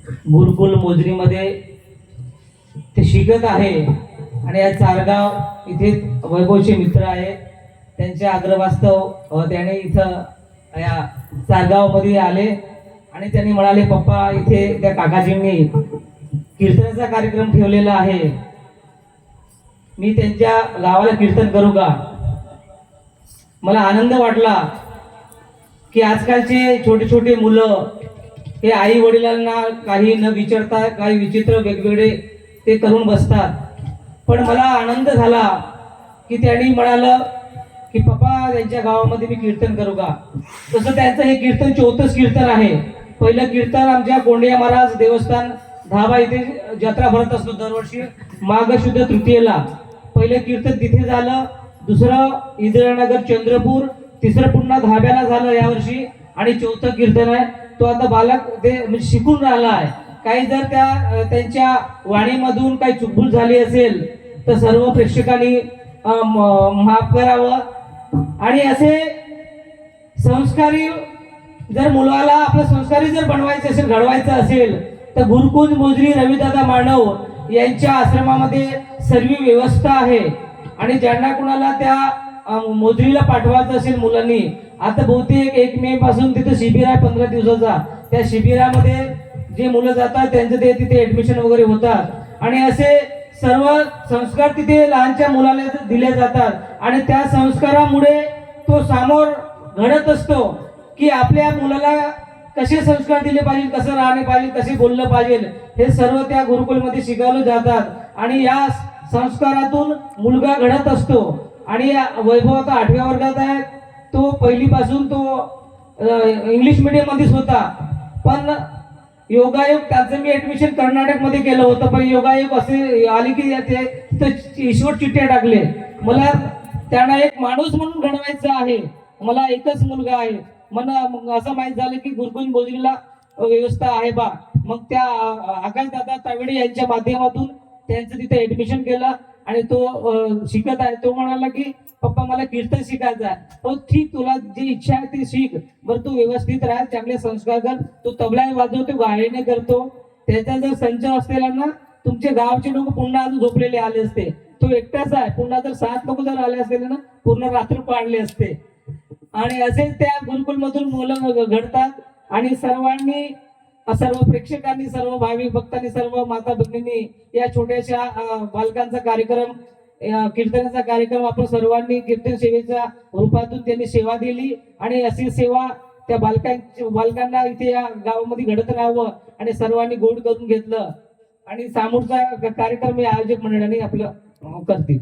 गुरुकुल मोजरीमध्ये ते शिकत आहे आणि या चारगाव इथे वैभवचे मित्र आहेत. त्यांच्या आग्रहास्तव त्याने इथं या चारगावमध्ये आले आणि त्यांनी म्हणाले, पप्पा इथे त्या काकाजींनी कीर्तनाचा कार्यक्रम ठेवलेला आहे, मी त्यांच्या गावाला कीर्तन करू का? मला आनंद वाटला की आजकालचे छोटे छोटे मुलं हे आई वडिलांना काही न विचारता काही विचित्र वेगवेगळे ते करून बसतात. पण मला आनंद झाला की त्यांनी म्हणालं की पप्पा त्यांच्या गावामध्ये मी कीर्तन करू का? तसं त्यांचं हे कीर्तन 34 कीर्तन आहे. पहिलं कीर्तन आमच्या गोंडिया महाराज देवस्थान धाबा इथे जत्रा भरत असतो दरवर्षी माघ शुद्ध तृतीयेला. पहिलं कीर्तन तिथे झालं, दुसरं इंदिरानगर चंद्रपूर, तिसरं पुन्हा धाब्याला झालं यावर्षी आणि चौथं कीर्तन आहे. तो आता बालक ते म्हणजे शिकून राहिला आहे. काही जर त्यांच्या वाणीमधून काही चुकभूल झाली असेल तर सर्व प्रेक्षकांनी माफ करावं. आणि असे संस्कारी जर मुलाला आपलं संस्कारी जर बनवायचं असेल, घडवायचं असेल तर गुरुकुल मोजरी रविदादा मानव यांच्या आश्रमामध्ये सर्व व्यवस्था आहे. आणि ज्यांना कुणाला त्या मोजरीला पाठवायचं असेल मुलांनी, आता बहुतेक 1 मे पासून तिथे शिबिर आहे 15 दिवसाचा. त्या शिबिरामध्ये जे मुलं जातात त्यांचं ते तिथे ऍडमिशन वगैरे होतात आणि असे सर्व संस्कार तिथे लहानच्या मुलाला दिले जातात. आणि त्या संस्कारामुळे तो समोर घडत असतो की आपल्या मुलाला कसे संस्कार दिले पाहिजे, कसं राहणे पाहिजे, कसे बोललं पाहिजे, हे सर्व त्या गुरुकुलमध्ये शिकवले जातात. आणि या संस्कारातून मुलगा घडत असतो. आणि वैभव आता 8व्या वर्गात आहे. तो पहिलीपासून तो इंग्लिश मीडियम मध्येच होता, पण योगायोग त्याचं मी ऍडमिशन कर्नाटकमध्ये केलं होतं. पण योगायोग असे आले की ते ईश्वर चिठ्ठ्या टाकले. मला त्यांना एक माणूस म्हणून घडवायचं आहे. मला एकच मुलगा आहे. मला असं माहित झालं की गुरुकुल मोजरीला व्यवस्था आहे बा. मग त्या आकाशदादा तावडे यांच्या माध्यमातून त्यांचं तिथे ऍडमिशन केलं आणि तो शिकत आहे. तो म्हणाला की पप्पा मला कीर्तन शिकायचं आहे. हो ठीक, तुला जी इच्छा आहे ती शिक, बरं तू व्यवस्थित राह, चांगले संस्कार कर. तो तबला वाजवतो, गायने करतो. त्याचा जर संच असलेला ना, तुमचे गावचे लोक पुन्हा अजून झोपलेले आले असते. तो एकटाच आहे. पुन्हा जर 7 लोक जर आले असते ना, पूर्ण रात्र पाडले असते. आणि असेच त्या गुरुकुल मधून मुलं घडतात. आणि सर्वांनी, सर्व प्रेक्षकांनी, सर्व भाविक भक्तांनी, सर्व माता भगिनींनी या छोट्याशा बालकांचा कार्यक्रम, कीर्तनाचा कार्यक्रम आपण सर्वांनी कीर्तन सेवेच्या रूपातून त्यांनी सेवा दिली. आणि अशी सेवा त्या बालकांना इथे या गावामध्ये घडत राहावं आणि सर्वांनी गोड करून घेतलं. आणि समोरचा कार्यक्रम हे आयोजक मंडळाने आपलं करतील.